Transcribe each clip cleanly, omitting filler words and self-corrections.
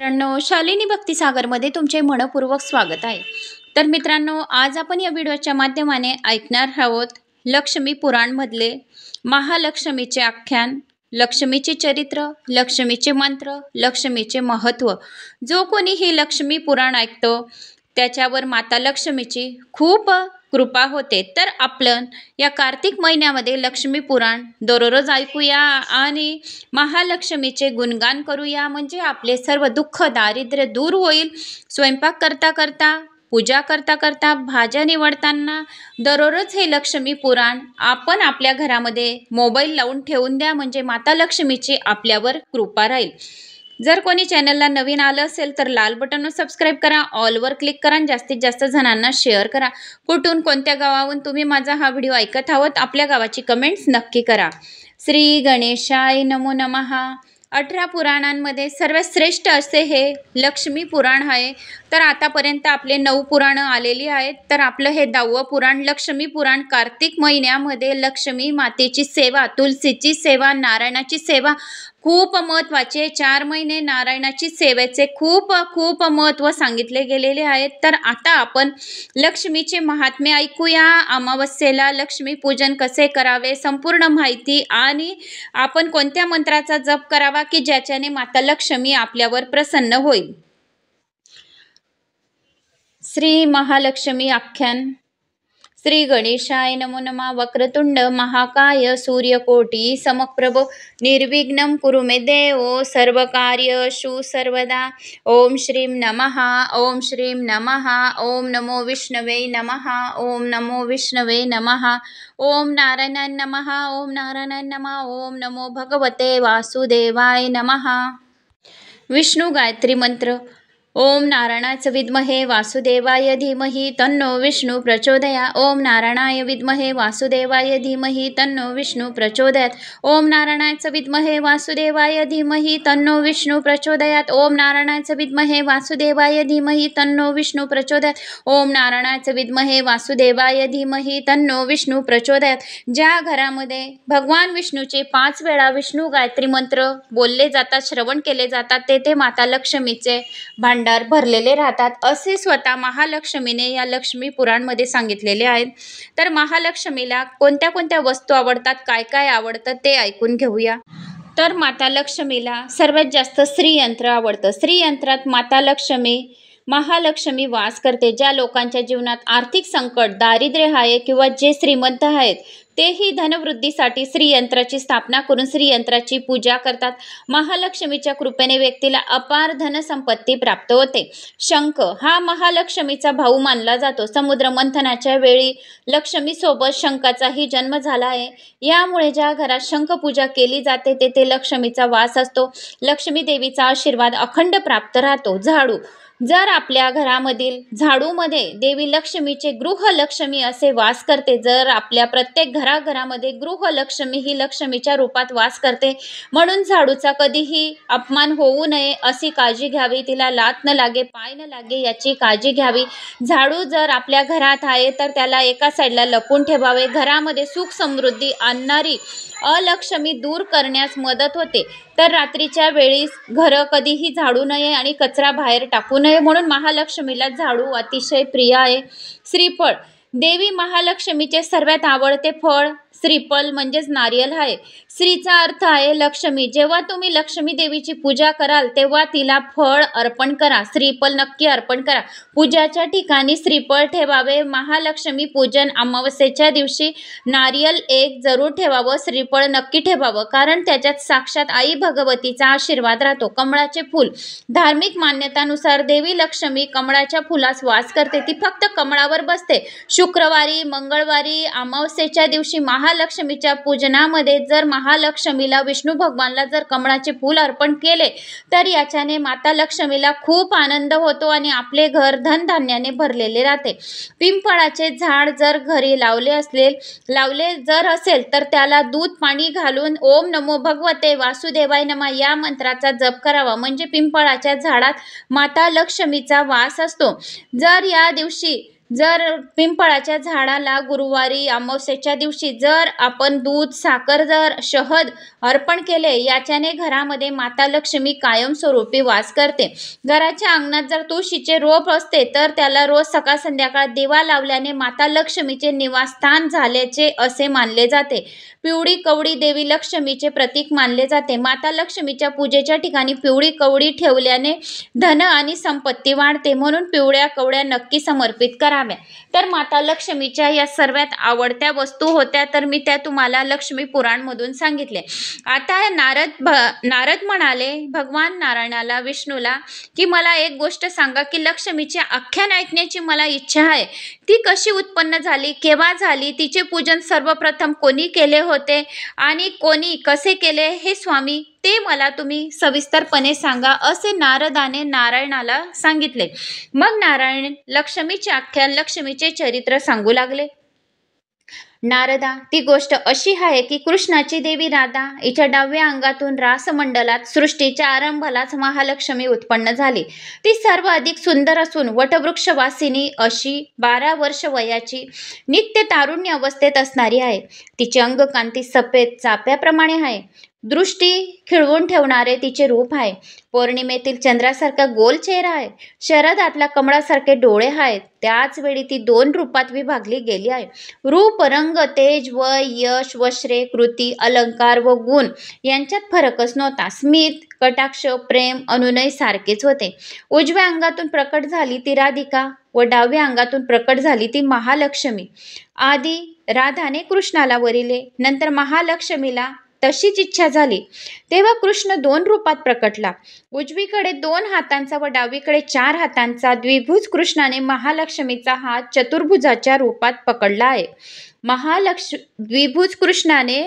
मित्रांनो, शालिनी भक्तिसागरमध्ये तुमचे मनपूर्वक स्वागत आहे। तर मित्रांनो, आज आपण या व्हिडिओच्या माध्यमाने ऐकणार आहोत लक्ष्मी पुराण मधले महालक्ष्मीचे आख्यान, लक्ष्मीचे चरित्र, लक्ष्मीचे मंत्र, लक्ष्मीचे महत्त्व। जो कोणी हे लक्ष्मी पुराण ऐकतो त्याच्यावर माता लक्ष्मीची खूप कृपा होते। तर आपण या कार्तिक महिन्यामध्ये लक्ष्मी पुराण दररोज ऐकूया आणि महालक्ष्मीचे गुणगान करूया, म्हणजे आपले सर्व दुःख दारिद्र्य दूर होईल। स्वयंपाक करता करता, पूजा करता करता, भाज्या निवडताना दररोज हे लक्ष्मी पुराण आपण आपल्या घरामध्ये मोबाईल लावून ठेवून द्या, म्हणजे माता लक्ष्मीची आपल्यावर कृपा राहील। जर कोणी चॅनलला नवीन आलं असेल तर लाल बटनवर सबस्क्राइब करा, ऑलवर क्लिक करा आणि जास्तीत जास्त जणांना शेअर करा। कुठून कोणत्या गावावरून तुम्ही माझा हा व्हिडिओ ऐकत आहात आपल्या गावाची कमेंट्स नक्की करा। श्री गणेशाय नमो नमः। 18 पुराणांमध्ये सर्वात श्रेष्ठ असे हे लक्ष्मी पुराण आहे। तर आतापर्यंत आपले 9 पुराणं आलेली आहेत। तर आपलं हे 10वं पुराण लक्ष्मी पुराण कार्तिक महिन्यामध्ये लक्ष्मी मातेची सेवा, तुलसीची सेवा, नारायणाची सेवा खूप महत्त्वाचे। 4 महिने नारायणाची सेवेचे खूप महत्त्व सांगितले गेलेले आहेत। तर आता आपण लक्ष्मीचे महात्म्य ऐकूया। अमावस्येला लक्ष्मी पूजन कसे करावे, संपूर्ण माहिती, आणि आपण कोणत्या मंत्राचा जप करावा की ज्याच्याने माता लक्ष्मी आपल्यावर प्रसन्न होईल। श्री महालक्ष्मी आख्यान। श्री गणेशाय नमो नमः। वक्रतुंड महाकाय सूर्यकोटि समप्रभ निर्विघ्नं कुरु मे देव सर्वकार्येषु सर्वदा। ओम श्रीं नमः। ओम श्रीं नमः। ओम नमो विष्णवे नमः। ओम नमो विष्णवे नमः। ओम नारायणाय नमः। ओम नारायणाय नमः। ओम नमो भगवते वासुदेवाय नमः। विष्णु गायत्री मंत्र। ओम नारायणाय विद्महे वासुदेवाय धीमहि तन्नो विष्णु प्रचोदयात्। ओम नारायणाय विद्महे वासुदेवाय धीमहि तन्नो विष्णु प्रचोदयात्। ओम नारायणाय विद्महे वासुदेवाय धीमहि तन्नो विष्णु प्रचोदयात्। ओम नारायणाय विद्महे वासुदेवाय धीमहि तन्नो विष्णु प्रचोदयात्। ओम नारायणाय विद्महे वासुदेवाय धीमहि तन्नो विष्णु प्रचोदयात्। ज्या घरामध्ये भगवान विष्णूचे 5 वेळा विष्णु गायत्री मंत्र बोलले जातात, श्रवण केले जातात, तेथे माता लक्ष्मीचे भांडार भरलेले राहतात, असे स्वतः महालक्ष्मीने या लक्ष्मी पुराण मध्ये सांगितलेले आहेत। तर महालक्ष्मीला कोणत्या कोणत्या वस्तू आवडतात, काय काय आवडतं ते ऐकून घेऊया। तर माता लक्ष्मीला सर्वात जास्त श्रीयंत्र आवडतं। श्रीयंत्रात माता लक्ष्मी महालक्ष्मी वास करते। ज्या लोकांच्या जीवनात आर्थिक संकट, दारिद्र्य आहे किंवा जे श्रीमंत आहेत तेही धनवृद्धीसाठी श्रीयंत्राची स्थापना करून श्रीयंत्राची पूजा करतात। महालक्ष्मीच्या कृपेने व्यक्तीला अपार धनसंपत्ती प्राप्त होते। शंख हा महालक्ष्मीचा भाऊ मानला जातो। समुद्र मंथनाच्या वेळी लक्ष्मी सोबत शंखाचाही जन्म झाला आहे। यामुळे ज्या घरात शंख पूजा केली जाते तेथे लक्ष्मीचा वास असतो। लक्ष्मी देवीचा आशीर्वाद अखंड प्राप्त राहतो। झाडू, जर आपल्या घरामधील झाडूमध्ये देवी लक्ष्मीचे गृहलक्ष्मी असे वास करते, जर आपल्या प्रत्येक घराघरामध्ये गृहलक्ष्मी ही लक्ष्मीच्या रूपात वास करते, म्हणून झाडूचा कधीही अपमान होऊ नये अशी काळजी घ्यावी। तिला लात न लागे, पाय न लागे याची काळजी घ्यावी। झाडू जर आपल्या घरात आहे तर त्याला एका साईडला लपवून ठेवावे। घरामध्ये सुख समृद्धी आणणारी अलक्ष्मी दूर करण्यास मदत होते। तर रात्रीच्या वेळी घर कधीही झाडू नये आणि कचरा बाहेर टाकू नये, म्हणून महालक्ष्मीला झाडू अतिशय प्रिय आहे। श्रीफळ, देवी महालक्ष्मीचे सर्वात आवडते फळ श्रीफळ म्हणजेच नारियल आहे। श्रीचा अर्थ आहे लक्ष्मी। जेव्हा तुम्ही लक्ष्मी देवीची पूजा कराल तेव्हा तिला फळ अर्पण करा, श्रीफळ नक्की अर्पण करा। पूजाच्या ठिकाणी श्रीफळ ठेवावे। महालक्ष्मी पूजन अमावस्येच्या दिवशी नारियल एक जरूर ठेवावं, श्रीफळ नक्की ठेवावं, कारण त्याच्यात साक्षात आई भगवतीचा आशीर्वाद राहतो। कमळाचे फूल, धार्मिक मान्यतानुसार देवी लक्ष्मी कमळाच्या फुलास वास करते। ती फक्त कमळावर बसते। शुक्रवारी, मंगळवारी, अमावस्येच्या दिवशी महालक्ष्मीच्या पूजनामध्ये जर महालक्ष्मीला, विष्णू भगवानला जर कमळाचे फूल अर्पण केले तर याच्याने माता लक्ष्मीला खूप आनंद होतो आणि आपले घर धनधान्याने भरलेले राहते। पिंपळाचे झाड जर घरी लावले असेल तर त्याला दूध पाणी घालून ओम नमो भगवते वासुदेवाय नमः या मंत्राचा जप करावा, म्हणजे पिंपळाच्या झाडात माता लक्ष्मीचा वास असतो। जर या दिवशी जर पिंपळाच्या झाडाला गुरुवारी अमावस्येच्या दिवशी जर आपण दूध, साखर, जर शहद अर्पण केले, याच्याने घरामध्ये माता लक्ष्मी कायमस्वरूपी वास करते. घराच्या अंगणात जर तुळशीचे रोप असते तर त्याला रोज सकाळ संध्याकाळ दिवा लावल्याने माता लक्ष्मीचे निवासस्थान झाल्याचे असे मानले जाते. पिवळी कवडी देवी लक्ष्मीचे प्रतीक मानले जाते. माता लक्ष्मीच्या पूजेच्या ठिकाणी पिवळी कवडी ठेवल्याने धन आणि संपत्ती वाढते, म्हणून पिवळ्या कवड्या नक्की समर्पित कराव्या. तर माता लक्ष्मीच्या या सर्वात आवडत्या वस्तू होत्या, तर मी त्या तुम्हाला लक्ष्मी पुराण मधून सांगितले. आता नारद म्हणाले भगवान नारायणाला, विष्णूला, की मला एक गोष्ट सांगा की लक्ष्मीचे आख्यान ऐकण्याची मला इच्छा आहे. ती कशी उत्पन्न झाली, केव्हा झाली, तिचे पूजन सर्वप्रथम कोणी केले होते आणि कोणी कसे केले, हे स्वामी ते मला तुम्ही सविस्तरपणे सांगा, असे नारदाने नारायणाला सांगितले. मग नारायण लक्ष्मीचे आख्यान, लक्ष्मीचे चरित्र सांगू लागले. नारदा, ती गोष्ट अशी आहे की कृष्णाची देवी राधा हिच्या डाव्या अंगातून रासमंडलात सृष्टीच्या आरंभालाच महालक्ष्मी उत्पन्न झाली. ती सर्व अधिक सुंदर असून वटवृक्षवासिनी अशी 12 वर्ष वयाची, नित्य तारुण्य अवस्थेत असणारी आहे. तिचे अंगकांती सफेद चाप्याप्रमाणे आहे. दृष्टी खिळवून ठेवणारे तिचे रूप आहे. पौर्णिमेतील चंद्रासारखा गोल चेहरा आहे. शरदातल्या कमळासारखे डोळे आहेत. त्याच वेळी ती 2 रूपात विभागली गेली आहे. रूप, रंग, तेज, वय, यश, वस्त्रे, कृती, अलंकार व गुण यांच्यात फरकच नव्हता. स्मित, कटाक्ष, प्रेम, अनुनय सारखेच होते. उजव्या अंगातून प्रकट झाली ती राधिका व डाव्या अंगातून प्रकट झाली ती महालक्ष्मी. आधी राधाने कृष्णाला वरिले, नंतर महालक्ष्मीला तशीच इच्छा झाली, तेव्हा कृष्ण 2 रूपात प्रकटला. उजवीकडे 2 हातांचा व डावीकडे 4 हातांचा द्विभुज कृष्णाने महालक्ष्मीचा हात चतुर्भुजाच्या रूपात पकडला आहे. द्विभुज कृष्णाने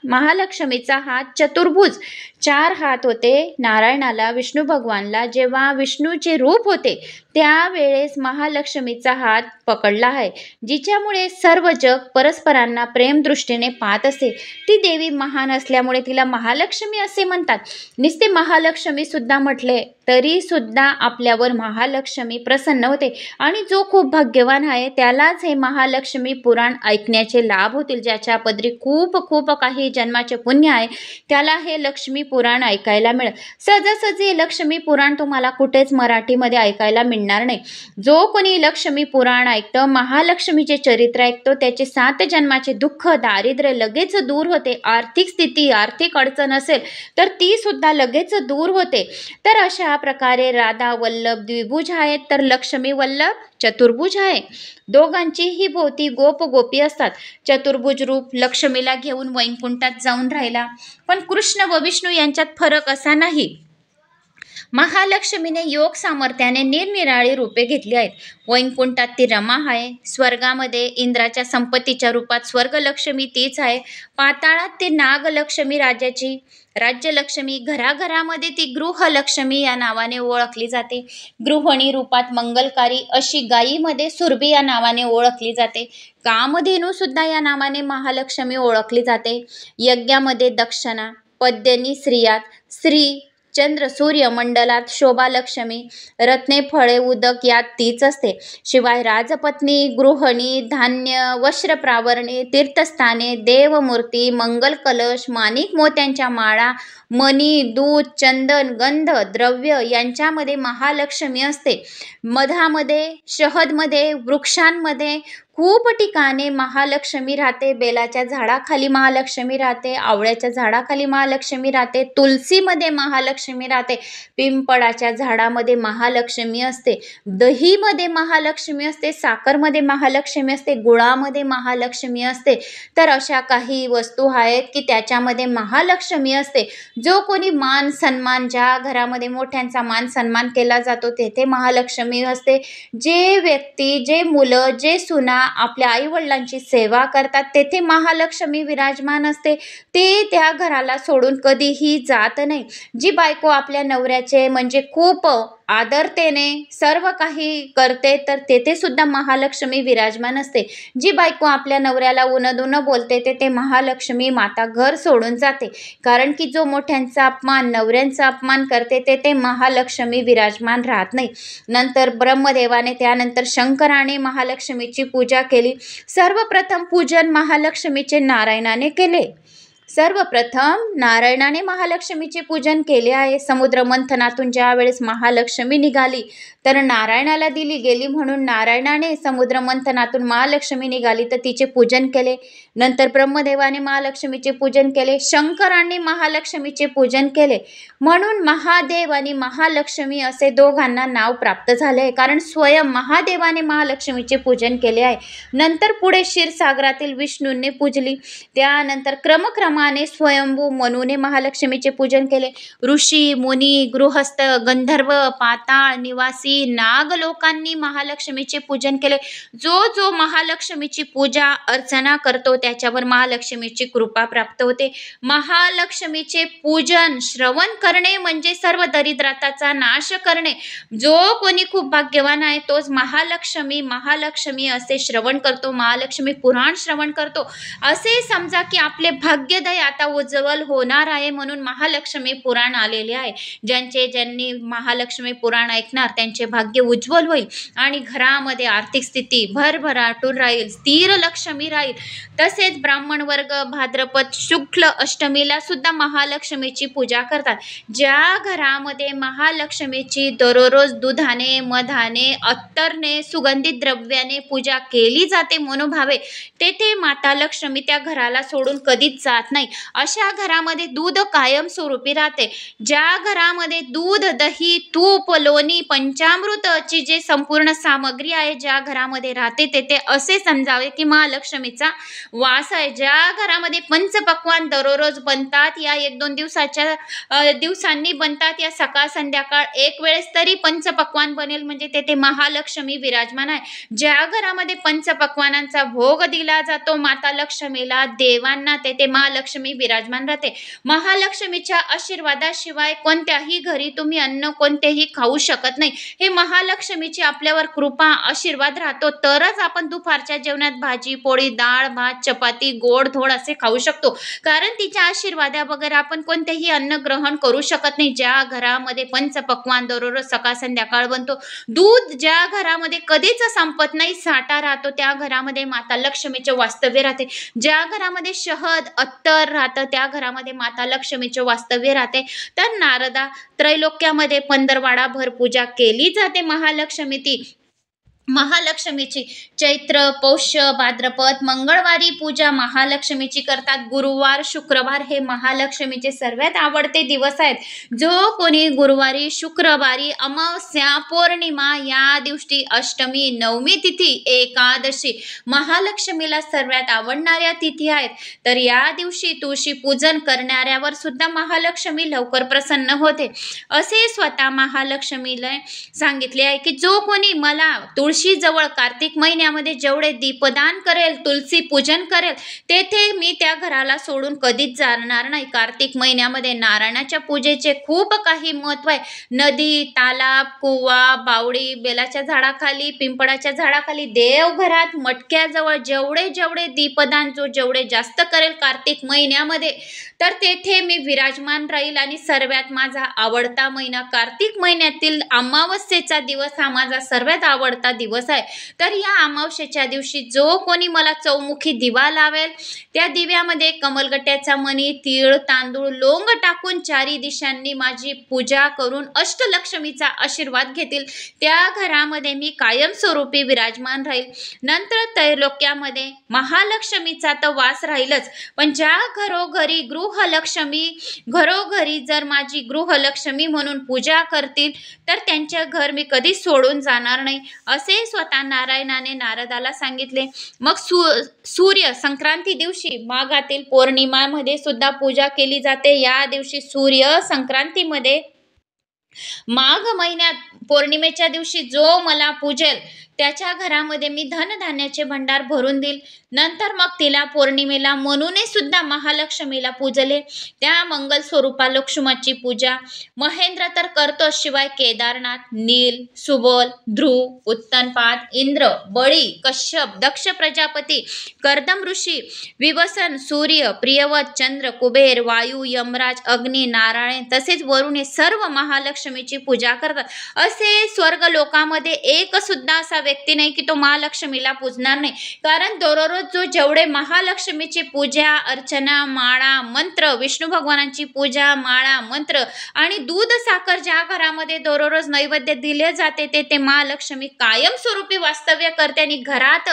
महालक्ष्मीचा हात चतुर्भुज 4 हात होते. नारायणाला, विष्णू भगवानला जेव्हा विष्णूचे रूप होते त्यावेळेस महालक्ष्मीचा हात पकडला आहे, जिच्यामुळे सर्व जग परस्परांना प्रेम दृष्टीने पाहत असे. ती देवी महान असल्यामुळे तिला महालक्ष्मी असे म्हणतात. नुसते महालक्ष्मी सुद्धा म्हटले तरी सुद्धा आपल्यावर महालक्ष्मी प्रसन्न होते आणि जो खूप भाग्यवान आहे त्यालाच हे महालक्ष्मी पुराण ऐकण्याचे लाभ होतील. ज्याच्या पदरी खूप खूप काही जन्माचे पुण्य आहे त्याला हे लक्ष्मी पुराण ऐकायला मिळेल. सहजासहजी हे लक्ष्मी पुराण तुम्हाला कुठेच मराठीमध्ये ऐकायला मिळणार नाही. जो कोणी लक्ष्मी पुराण ऐकतो, महालक्ष्मीचे चरित्र ऐकतो, त्याचे 7 जन्माचे दुःख, दारिद्र्य लगेच दूर होते. आर्थिक स्थिती, आर्थिक अडचण असेल तर ती सुद्धा लगेच दूर होते. तर अशा प्रकारे राधा वल्लभ द्विभुज आहेत, तर लक्ष्मी वल्लभ चतुर्भुज आहे. दोघांचीही भोवती गोप गोपी असतात. चतुर्भुज रूप लक्ष्मीला घेऊन वैकुंठात जाऊन राहिला, पण कृष्ण व विष्णू यांच्यात फरक असा नाही. महालक्ष्मीने योग सामर्थ्याने निरनिराळी रूपे घेतली आहेत. वैकुंठात ती रमा आहे. स्वर्गामध्ये इंद्राच्या संपत्तीच्या रूपात स्वर्गलक्ष्मी तीच आहे. पाताळात ती नागलक्ष्मी राजाची राज्यलक्ष्मी. घराघरामध्ये ती गृहलक्ष्मी या नावाने ओळखली जाते. गृहिणी रूपात मंगलकारी अशी गायीमध्ये सुरभी या नावाने ओळखली जाते. कामधेनू सुद्धा या नावाने महालक्ष्मी ओळखली जाते. यज्ञामध्ये दक्षिणा, पद्मिनी स्त्रियात श्री, चंद्र, सूर्य मंडलात शोभालक्ष्मी, रत्ने, फळे, उदक यात तीच असते. शिवाय राजपत्नी, गृहिणी, धान्य, वस्त्र, प्रावरणे, तीर्थस्थाने, देवमूर्ती, मंगल कलश, माणिक मोत्यांच्या माळा, मणी, दूध, चंदन, गंध, द्रव्य यांच्यामध्ये महालक्ष्मी असते. मधामध्ये, शहदमध्ये, वृक्षांमध्ये खूप ठिकाणी महालक्ष्मी राहते. बेलाच्या झाडाखाली महालक्ष्मी राहते. आवळ्याच्या झाडाखाली महालक्ष्मी राहते. तुलसीमध्ये महालक्ष्मी राहते. पिंपळाच्या झाडामध्ये महालक्ष्मी असते. दहीमध्ये महालक्ष्मी असते. साखरमध्ये महालक्ष्मी असते. गुळामध्ये महालक्ष्मी असते. तर अशा काही वस्तू आहेत की त्याच्यामध्ये महालक्ष्मी असते. जो कोणी मान सन्मान, ज्या घरामध्ये मोठ्यांचा मान सन्मान केला जातो तेथे महालक्ष्मी असते. जे व्यक्ती, जे मुलं, जे सुना आपल्या आईवडिलांची सेवा करतात तेथे महालक्ष्मी विराजमान असते. ते त्या घराला सोडून कधीही जात नाही. जी बायको आपल्या नवऱ्याचे म्हणजे खूप आदरतेने सर्व काही करते, तर तेथे सुद्धा महालक्ष्मी विराजमान असते. जी बायको आपल्या नवऱ्याला उनं बोलते ते महालक्ष्मी माता घर सोडून जाते. कारण की जो मोठ्यांचा अपमान, नवऱ्यांचा अपमान करते ते महालक्ष्मी विराजमान राहत नाही. नंतर ब्रह्मदेवाने, त्यानंतर शंकराने महालक्ष्मीची पूजा केली. सर्वप्रथम पूजन महालक्ष्मीचे नारायणाने केले. सर्वप्रथम नारायणाने महालक्ष्मीचे पूजन केले आहे. समुद्र मंथनातून ज्या वेळेस महालक्ष्मी निघाली तर नारायणाला दिली गेली, म्हणून नारायणाने समुद्र मंथनातून महालक्ष्मी निघाली तर तिचे पूजन केले. नंतर ब्रह्मदेवाने महालक्ष्मीचे पूजन केले. शंकरांनी महालक्ष्मीचे पूजन केले, म्हणून महादेव आणि महालक्ष्मी असे दोघांना नाव प्राप्त झाले आहे, कारण स्वयं महादेवाने महालक्ष्मीचे पूजन केले आहे. नंतर पुढे क्षीरसागरातील विष्णूंनी पूजली. त्यानंतर क्रमक्रमाने स्वयंभू मनूने महालक्ष्मीचे पूजन केले. ऋषी, मुनी, गृहस्थ, गंधर्व, पाताळ निवासी, नाग लोकांनी महालक्ष्मीचे पूजन केले. जो महालक्ष्मीची पूजा अर्चना करतो त्याच्यावर महालक्ष्मीची कृपा प्राप्त होते. महालक्ष्मीचे पूजन श्रवण करणे म्हणजे सर्व दरिद्रताचा नाश करणे. जो कोणी खूप भाग्यवान आहे तोच महालक्ष्मी असे श्रवण करतो, महालक्ष्मी पुराण श्रवण करतो. असे समजा की आपले भाग्योदय आता उज्ज्वल होणार आहे, म्हणून महालक्ष्मी पुराण आलेले आहे. ज्यांनी महालक्ष्मी पुराण ऐकणार त्यांचे भाग्य उज्ज्वल होईल आणि घरामध्ये आर्थिक स्थिती भरभराटून राहील, स्थिर लक्ष्मी राहील. तसेच ब्राह्मण वर्ग भाद्रपद शुक्ल अष्टमीला सुद्धा महालक्ष्मीची पूजा करतात. ज्या घरामध्ये महालक्ष्मीची दररोज दुधाने, मधाने, अत्तरने, सुगंधित द्रव्याने पूजा केली जाते मनोभावे, तेथे माता लक्ष्मी त्या घराला सोडून कधीच जात नाही. अशा घरामध्ये दूध कायम स्वरूपी राहते. ज्या घरामध्ये दूध, दही, तूप, लोणी, पंचामृतची जे संपूर्ण सामग्री आहे ज्या घरामध्ये राहते तेथे असे समजावे की महालक्ष्मीचा वास आहे. ज्या घरामध्ये पंचपक्वान दररोज बनतात या 1-2 दिवसांनी बनतात, या सकाळ संध्याकाळ एक वेळेस तरी पंचपक्वान बनेल म्हणजे तेथे महालक्ष्मी विराजमान आहे. ज्या घरामध्ये पंचपक्वानांचा भोग दिला जातो माता लक्ष्मीला, देवांना, तेथे महालक्ष्मी विराजमान राहते. महालक्ष्मीच्या आशीर्वादाशिवाय कोणत्याही घरी तुम्ही अन्न कोणतेही खाऊ शकत नाही. हे महालक्ष्मीची आपल्यावर कृपा, आशीर्वाद राहतो तरच आपण दुपारच्या जेवणात भाजी पोळी, डाळ भात, चपाती, गोड धोड असे खाऊ शकतो. कारण तिच्या आशीर्वादाबगैर आपण कोणतेही अन्न ग्रहण करू शकत नाही. ज्या घरामध्ये पंचपक्वान दररोज सकाळ संध्याकाळ बनतो, दूध ज्या घरामध्ये कधीच संपत नाही, साठा राहतो, त्या घरामध्ये माता लक्ष्मीचे वास्तव्य राहते. ज्या घरामध्ये शहद, अत्तर राहतं त्या घरामध्ये माता लक्ष्मीचे वास्तव्य राहते. तर नारदा त्रैलोक्यामध्ये पंधरवाडा भर पूजा केली जाते महालक्ष्मीची. चैत्र, पौष्य, भाद्रपद मंगळवारी पूजा महालक्ष्मीची करतात. गुरुवार, शुक्रवार हे महालक्ष्मीचे सर्वात आवडते दिवस आहेत. जो कोणी गुरुवारी, शुक्रवारी, अमावस्या, पौर्णिमा या दिवशी, अष्टमी, नवमी तिथी, एकादशी महालक्ष्मीला सर्वात आवडणाऱ्या तिथी आहेत. तर या दिवशी तुळशी पूजन करणाऱ्यावर सुद्धा महालक्ष्मी लवकर प्रसन्न होते. असे स्वतः महालक्ष्मीला सांगितले आहे की जो कोणी मला तुळशी जवळ कार्तिक महिन्यामध्ये जेवढे दीपदान करेल, तुलसी पूजन करेल, तेथे मी त्या घराला सोडून कधीच जाणार नाही. कार्तिक महिन्यामध्ये नारायणाच्या पूजेचे खूप काही महत्व आहे. नदी, तालाब, कुवा, बावडी, बेलाच्या झाडाखाली, पिंपळाच्या झाडाखाली, देवघरात, मटक्याजवळ जेवढे दीपदान जो जेवढे जास्त करेल कार्तिक महिन्यामध्ये, तर तेथे मी विराजमान राहील. आणि सर्वात माझा आवडता महिना कार्तिक महिन्यातील अमावस्येचा दिवस हा माझा सर्वात आवडता दिवस आहे. तर या अमावस्येच्या दिवशी जो कोणी मला चौमुखी दिवा लावेल, त्या दिव्यामध्ये कमलगट्ट्याचा मणी, तीळ, तांदूळ, लोंग टाकून चारी दिशांनी माझी पूजा करून अष्टलक्ष्मीचा आशीर्वाद घेतील, त्या घरामध्ये मी कायमस्वरूपी विराजमान राहील. नंतर त्रैलोक्यामध्ये महालक्ष्मीचा तर वास राहीलच, पण ज्या घरोघरी घरोघरी जर माझी गृहलक्ष्मी म्हणून पूजा करतील तर त्यांच्या घर मी कधीच सोडून जाणार नाही, असे स्वतः नारायणाने नारदाला सांगितले. मग सूर्य संक्रांती दिवशी माघातील पौर्णिमामध्ये सुद्धा पूजा केली जाते. या दिवशी सूर्य संक्रांतीमध्ये माघ महिन्यात पौर्णिमेच्या दिवशी जो मला पूजेल त्याच्या घरामध्ये मी धनधान्याचे भंडार भरून देईल. नंतर मग तिला पौर्णिमेला मनूने सुद्धा महालक्ष्मीला पूजले. त्या मंगल स्वरूपा लक्ष्मीची पूजा महेंद्र तर करतो, शिवाय केदारनाथ, नील, सुबोल, ध्रुव, उत्तनपाद, इंद्र, बळी, कश्यप, दक्ष प्रजापती, कर्दम ऋषी, विवसन, सूर्य, प्रियवत, चंद्र, कुबेर, वायू, यमराज, अग्नी, नारायण तसेच वरुण हे सर्व महालक्ष्मीची पूजा करतात. असे स्वर्ग लोकामध्ये एक सुद्धा असा व्यक्ती नाही की तो महालक्ष्मीला पूजणार नाही. कारण दररोज जो जेवढे महालक्ष्मीची पूजा अर्चना माळा मंत्र, विष्णू भगवानांची पूजा माळा मंत्र आणि दूध साखर ज्या घरामध्ये दररोज नैवेद्य दिले जाते ते महालक्ष्मी कायमस्वरूपी वास्तव्य करते आणि घरात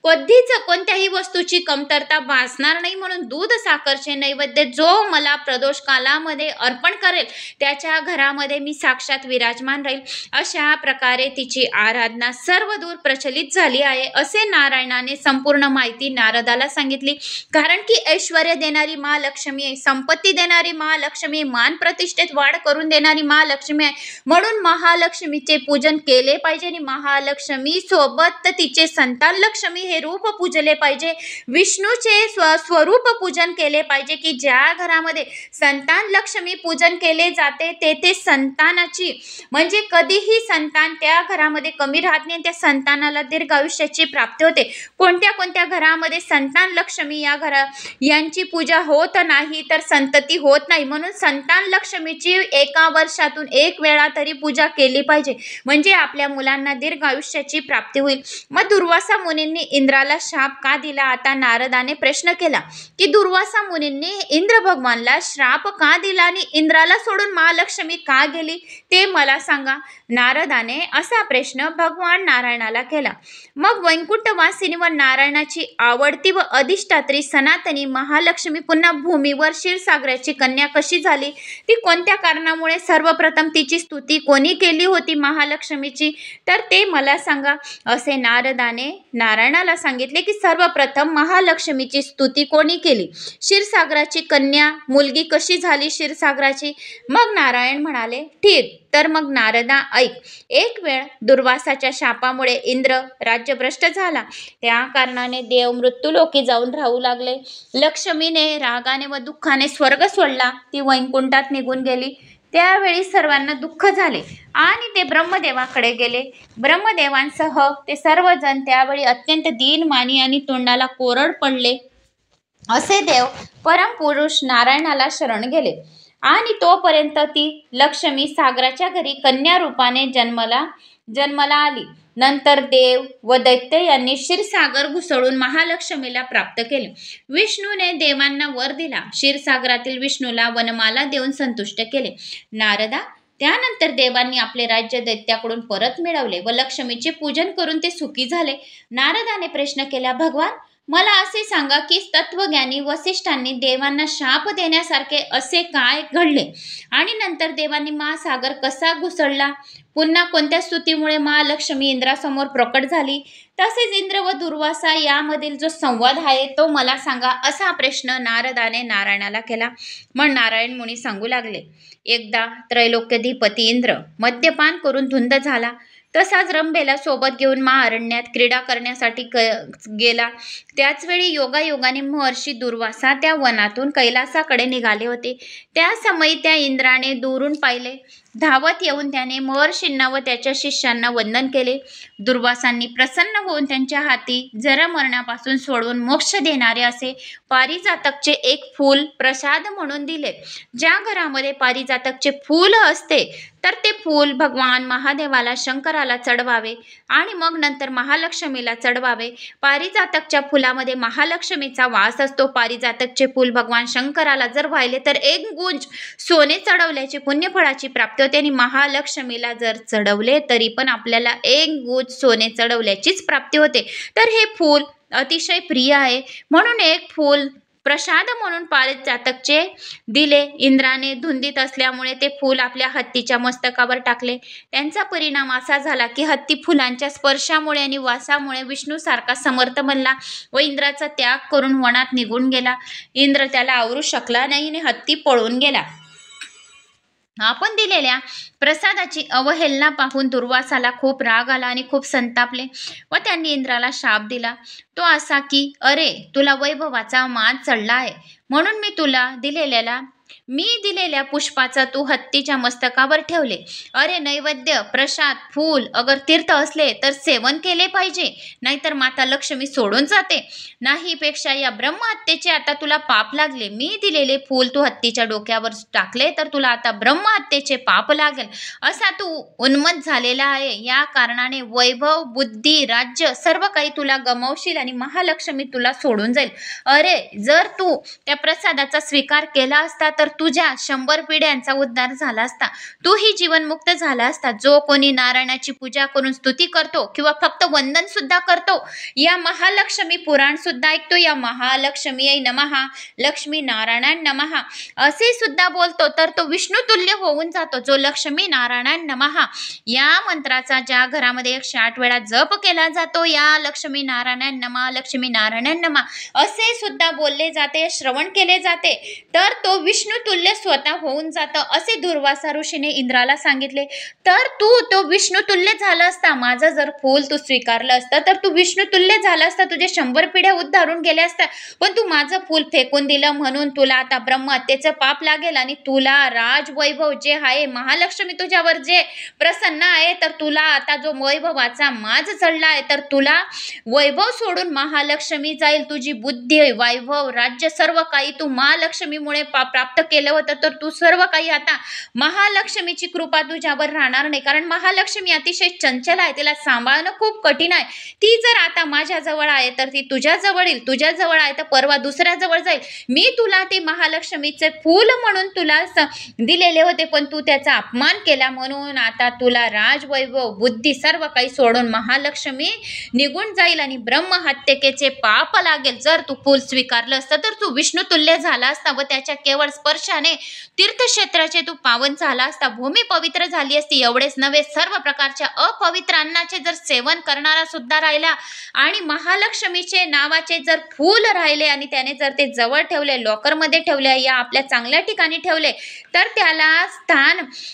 कधीच कोणत्याही वस्तूची कमतरता भासणार नाही. म्हणून दूध साखरचे नैवेद्य जो मला प्रदोष कालामध्ये अर्पण करेल त्याच्या घरामध्ये मी साक्षात विराजमान राहील. अशा प्रकारे तिची आराधना सर्व दूर प्रचलित झाली आहे असे नारायणाने संपूर्ण माहिती नारदाला सांगितली. कारण की ऐश्वर्य देणारी महालक्ष्मी आहे, संपत्ती देणारी महालक्ष्मी, मान प्रतिष्ठेत वाढ करून देणारी महालक्ष्मी आहे. म्हणून महालक्ष्मीचे पूजन केले पाहिजे आणि महालक्ष्मी सोबत तिचे संतान लक्ष्मी हे रूप पूजले पाहिजे. विष्णूचे स्वरूप पूजन केले पाहिजे की ज्या घरामध्ये संतान लक्ष्मी पूजन केले जाते तेथे संतानाची म्हणजे कधीही संतान त्या घरामध्ये कमी राहत नाही, त्या संतानाला दीर्घ आयुष्याची प्राप्ती होते. कोणत्या कोणत्या घरामध्ये संतान लक्ष्मी यांची पूजा होत नाही तर संतती होत नाही. म्हणून संतान लक्ष्मीची एका वर्षातून एक वेळा तरी पूजा केली पाहिजे म्हणजे आपल्या मुलांना दीर्घ आयुष्याची प्राप्ती होईल. मग दुर्वासा मुनींनी इंद्राला शाप का दिला? आता नारदाने प्रश्न केला की दुर्वासा मुनींनी इंद्र भगवानला श्राप का दिला आणि इंद्राला सोडून महालक्ष्मी का गेली ते मला सांगा. नारदाने असा प्रश्न भगवान नारायणाला केला. मग वैकुंठवासिनी व नारायणाची आवडती व अधिष्ठात्री सनातनी महालक्ष्मी पुन्हा भूमीवर क्षीरसागराची कन्या कशी झाली? ती कोणत्या कारणामुळे? सर्वप्रथम तिची स्तुती कोणी केली होती महालक्ष्मीची तर ते मला सांगा. असे नारदाने नारायणाला सांगितले की सर्वप्रथम महालक्ष्मीची स्तुती कोणी केली? क्षीरसागराची कन्या मुलगी कशी झाली क्षीरसागराची? मग नारायण म्हणाले ठीक. तर मग नारदा ऐक. एक वेळ दुर्वासाच्या शापामुळे इंद्र राज्यभ्रष्ट झाला. त्या कारणाने देव मृत्यूलोकी जाऊन राहू लागले. लक्ष्मीने रागाने व दुःखाने स्वर्ग सोडला. ती वैकुंठात निघून गेली. त्यावेळी सर्वांना दुःख झाले आणि ते ब्रह्मदेवाकडे गेले. ब्रह्मदेवांसह ते सर्वजण त्यावेळी अत्यंत दीनमानी आणि तोंडाला कोरड पडले असे देव परमपुरुष नारायणाला शरण गेले आणि तोपर्यंत ती लक्ष्मी सागराच्या घरी कन्या रूपाने जन्माला आली. नंतर देव व दैत्य यांनी क्षीरसागर घुसळून महालक्ष्मीला प्राप्त केले. विष्णूने देवांना वर दिला. क्षीरसागरातील विष्णूला वनमाला देऊन संतुष्ट केले. नारदा त्यानंतर देवांनी आपले राज्य दैत्याकडून परत मिळवले व लक्ष्मीचे पूजन करून ते सुखी झाले. नारदाने प्रश्न केला भगवान मला असे सांगा की तत्वज्ञानी वसिष्ठांनी देवांना शाप देण्यासारखे असे काय घडले आणि नंतर देवांनी महासागर कसा घुसळला? पुन्हा कोणत्या स्तुतीमुळे महालक्ष्मी इंद्रासमोर प्रकट झाली? तसेच इंद्र व दुर्वासा यामधील जो संवाद आहे तो मला सांगा असा प्रश्न नारदाने नारायणाला केला. मग नारायण मुनी सांगू लागले. एकदा त्रैलोक्याधिपती इंद्र मद्यपान करून धुंद झाला. तसाच रंभेला सोबत घेऊन महाअरण्यात क्रीडा करण्यासाठी गेला. त्याचवेळी योगायोगाने महर्षी दुर्वासा त्या वनातून कैलासाकडे निघाले होते. त्या समयी त्या इंद्राने दुरून पाहिले. धावत येऊन त्याने महर्षींना व त्याच्या शिष्यांना वंदन केले. दुर्वासांनी प्रसन्न होऊन त्यांच्या हाती जरामरणापासून सोडवून मोक्ष देणारे असे पारिजातकचे एक फूल प्रसाद म्हणून दिले. ज्या घरामध्ये पारिजातकचे फूल असते तर ते फूल भगवान महादेवाला शंकराला चढवावे आणि मग नंतर महालक्ष्मीला चढवावे. पारिजातकच्या फुलामध्ये महालक्ष्मीचा वास असतो. पारिजातकचे फूल भगवान शंकराला जर वाहिले तर एक गुंज सोने चढवल्याची पुण्यफळाची प्राप्ती होते आणि महालक्ष्मीला जर चढवले तरी पण आपल्याला एक गुंज सोने चढवल्याचीच प्राप्ती होते. तर हे फूल अतिशय प्रिय आहे म्हणून एक फूल प्रसाद म्हणून पारिजातकचे दिले. इंद्राने धुंदीत असल्यामुळे ते फूल आपल्या हत्तीच्या मस्तकावर टाकले. त्यांचा परिणाम असा झाला की हत्ती फुलांच्या स्पर्शामुळे आणि वासामुळे विष्णूसारखा समर्थ बनला व इंद्राचा त्याग करून वनात निघून गेला. इंद्र त्याला आवरू शकला नाही आणि हत्ती पळून गेला. आपण दिलेल्या प्रसादाची अवहेलना पाहून दुर्वासाला खूप राग आला आणि खूप संतापले व त्यांनी इंद्राला शाप दिला. तो असा की, अरे तुला वैभवाचा मान चढला आहे म्हणून मी दिलेल्या पुष्पाचा तू हत्तीच्या मस्तकावर ठेवले. अरे नैवेद्य, प्रसाद, फूल अगर तीर्थ असले तर सेवन केले पाहिजे, नाहीतर माता लक्ष्मी सोडून जाते. नाही पेक्षा या ब्रह्महत्येचे आता तुला पाप लागले. मी दिलेले फूल तू हत्तीच्या डोक्यावर टाकले तर तुला आता ब्रह्महत्येचे पाप लागेल. असा तू उन्मत्त झालेला आहे. या कारणाने वैभव, बुद्धी, राज्य सर्व काही तुला गमावशील आणि महालक्ष्मी तुला सोडून जाईल. अरे जर तू त्या प्रसादाचा स्वीकार केला असता तर तुझ्या 100 पिढ्यांचा उद्धार झाला असता. तूही जीवनमुक्त झाला असता. जो कोणी नारायणाची पूजा करून स्तुती करतो किंवा फक्त वंदन सुद्धा करतो, या महालक्ष्मी पुराण सुद्धा ऐकतो, या महालक्ष्मी नमः, लक्ष्मी नारायण नमः असे सुद्धा बोलतो, तर तो विष्णू तुल्य होऊन जातो. जो लक्ष्मी नारायण नमः या मंत्राचा ज्या घरामध्ये 108 वेळा जप केला जातो, या लक्ष्मी नारायण नमः, लक्ष्मी नारायण नमः असे सुद्धा बोलले जाते, श्रवण केले जाते, तर तो विष्णू तुल्य स्वतः होऊन जातं असे दुर्वासा ऋषीने इंद्राला सांगितले. तर तू तो विष्णू तुल्य झाला असता. माझं जर फूल तू स्वीकारलं असतं तर तू विष्णू तुल्य झाला असता. तुझे 100 पिढ्या उद्धारून गेल्या असत्या. पण तू माझं फूल फेकून दिलं म्हणून तुला आता ब्रह्महत्येचं पाप लागेल आणि तुला राजवैभव जे आहे, महालक्ष्मी तुझ्यावर जे प्रसन्न आहे, तर तुला आता जो वैभवाचा माज चढला आहे तर तुला वैभव सोडून महालक्ष्मी जाईल. तुझी बुद्धी, वैभव, राज्य सर्व काही तू महालक्ष्मीमुळे प्राप्त केलं होतं, तर तू सर्व काही आता महालक्ष्मीची कृपा तुझ्यावर राहणार नाही. कारण महालक्ष्मी अतिशय चंचल आहे, तिला सांभाळणं खूप कठीण आहे. ती जर आता माझ्याजवळ आहे तर ती तुझ्याजवळ येईल, तुझ्याजवळ आहे तर परवा दुसऱ्याजवळ जाईल. मी तुला ते महालक्ष्मीचे फूल म्हणून तुला दिलेले होते, पण तू त्याचा अपमान केला म्हणून आता तुला राजवैभव, बुद्धी सर्व काही सोडून महालक्ष्मी निघून जाईल आणि ब्रह्महत्येचे पाप लागेल. जर तू फूल स्वीकारलं असतं तर तू विष्णू तुल्य झाला असता व त्याच्या केवळ स्पर्शाने तीर्थक्षेत्राचे तू पावन झाला असता, भूमी पवित्र झाली असती. एवढेच नव्हे, सर्व प्रकारच्या अपवित्र अन्नाचे जर सेवन करणारा सुद्धा राहिला आणि महालक्ष्मीचे नावाचे जर फूल राहिले आणि त्याने जर ते जवळ ठेवले, लॉकरमध्ये ठेवले, या आपल्या चांगल्या ठिकाणी ठेवले, तर त्याला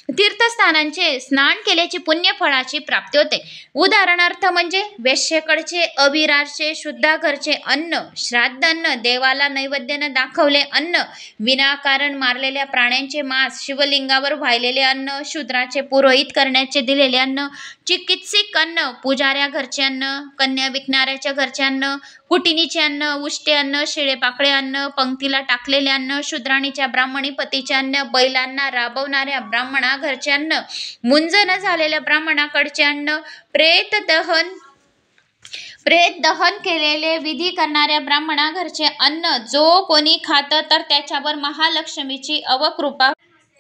तीर्थस्थानांचे स्नान केल्याची पुण्यफळाची प्राप्ती होते. उदाहरणार्थ म्हणजे वेश्येकडचे, अविराचे, शुद्धाघरचे अन्न, श्राद्ध अन्न, देवाला नैवेद्याने दाखवले अन्न, विनाकारण मारलेल्या प्राण्यांचे मांस, शिवलिंगावर वाहिलेले अन्न, शूद्राचे पुरोहित करण्याचे दिलेले अन्न, चिकित्सिक अन्न, पुजाऱ्या घरचे अन्न, कन्या विकणाऱ्याच्या घरचे अन्न, कुटिनीचे अन्न, उष्टे अन्न, शिळेपाकळे अन्न, पंक्तीला टाकलेले अन्न, शूद्राणीच्या ब्राह्मणी पतीचे अन्न, बैलांना राबवणाऱ्या ब्राह्मणा घरचे अन्न, मुंज न झालेल्या ब्राह्मणाकडचे अन्न, प्रेत दहन केलेले विधी करणाऱ्या ब्राह्मणा घरचे अन्न जो कोणी खातं तर त्याच्यावर महालक्ष्मीची अवकृपा.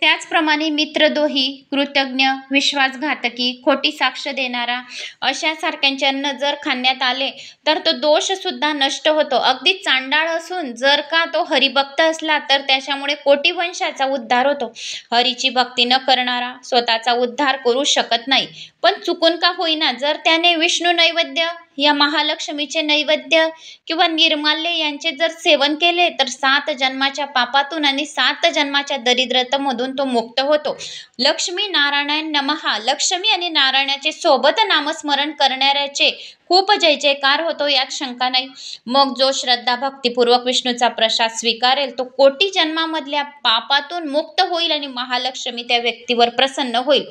त्याचप्रमाणे मित्रद्रोही, कृतज्ञ, विश्वासघातकी, खोटी साक्ष देणारा अशा सारख्यांचे अन्न जर खाण्यात आले तर तो दोष सुद्धा नष्ट होतो. अगदी चांडाळ असून जर का तो हरिभक्त असला तर त्याच्यामुळे कोटी वंशाचा उद्धार होतो. हरीची भक्ती न करणारा स्वतःचा उद्धार करू शकत नाही, पण चुकून का होईना जर त्याने विष्णू नैवेद्य, या महालक्ष्मीचे नैवेद्य किंवा निर्माल्य यांचे जर सेवन केले तर 7 जन्माच्या पापातून आणि 7 जन्माच्या दरिद्रतेमधून तो मुक्त होतो. लक्ष्मी नारायण नमः, लक्ष्मी आणि नारायणाचे सोबत नामस्मरण करणाऱ्याचे खूप जय जयकार होतो, यात शंका नाही. मग जो श्रद्धा भक्तिपूर्वक विष्णूचा प्रसाद स्वीकारेल तो कोटी जन्मामधल्या पापातून मुक्त होईल आणि महालक्ष्मी त्या व्यक्तीवर प्रसन्न होईल.